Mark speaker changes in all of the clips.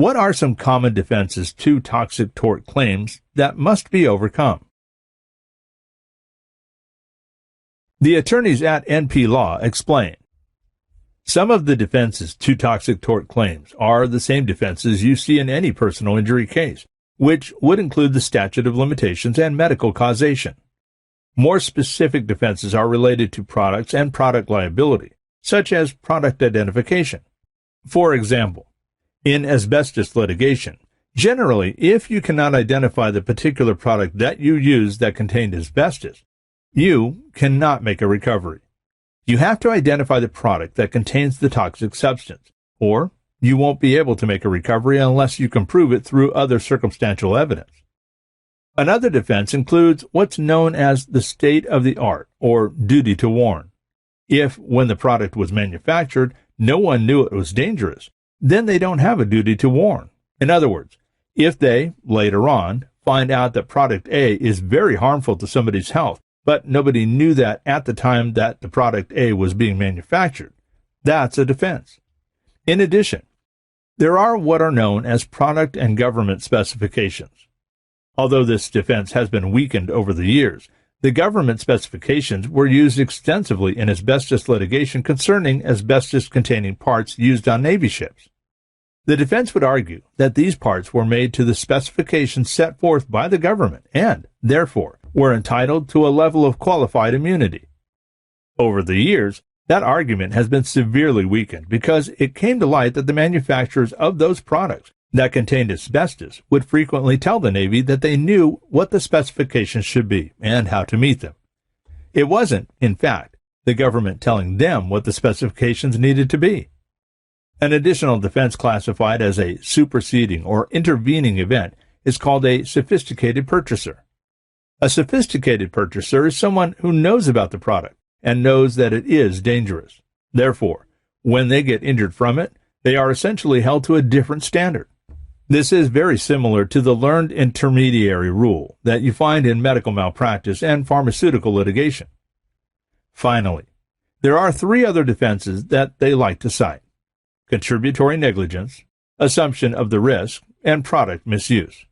Speaker 1: What are some common defenses to toxic tort claims that must be overcome? The attorneys at NP Law explain. Some of the defenses to toxic tort claims are the same defenses you see in any personal injury case, which would include the statute of limitations and medical causation. More specific defenses are related to products and product liability, such as product identification. For example, in asbestos litigation, generally, if you cannot identify the particular product that you used that contained asbestos, you cannot make a recovery. You have to identify the product that contains the toxic substance, or you won't be able to make a recovery unless you can prove it through other circumstantial evidence. Another defense includes what's known as the state of the art, or duty to warn. If, when the product was manufactured, no one knew it was dangerous, then they don't have a duty to warn. In other words, if they, later on, find out that product A is very harmful to somebody's health, but nobody knew that at the time that the product A was being manufactured, that's a defense. In addition, there are what are known as product and government specifications. Although this defense has been weakened over the years, the government specifications were used extensively in asbestos litigation concerning asbestos-containing parts used on Navy ships. The defense would argue that these parts were made to the specifications set forth by the government and, therefore, were entitled to a level of qualified immunity. Over the years, that argument has been severely weakened because it came to light that the manufacturers of those products that contained asbestos would frequently tell the Navy that they knew what the specifications should be and how to meet them. It wasn't, in fact, the government telling them what the specifications needed to be. An additional defense classified as a superseding or intervening event is called a sophisticated purchaser. A sophisticated purchaser is someone who knows about the product and knows that it is dangerous. Therefore, when they get injured from it, they are essentially held to a different standard. This is very similar to the learned intermediary rule that you find in medical malpractice and pharmaceutical litigation. Finally, there are three other defenses that they like to cite: contributory negligence, assumption of the risk, and product misuse.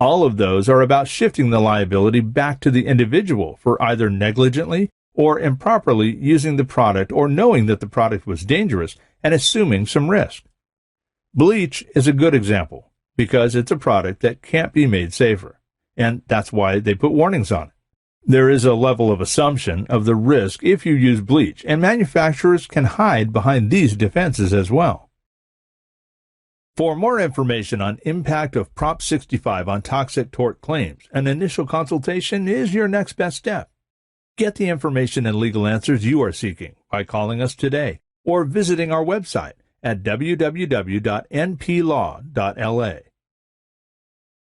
Speaker 1: All of those are about shifting the liability back to the individual for either negligently or improperly using the product or knowing that the product was dangerous and assuming some risk. Bleach is a good example because it's a product that can't be made safer, and that's why they put warnings on it. There is a level of assumption of the risk if you use bleach, and manufacturers can hide behind these defenses as well. For more information on impact of Prop 65 on toxic tort claims, an initial consultation is your next best step. Get the information and legal answers you are seeking by calling us today or visiting our website at www.nplaw.la.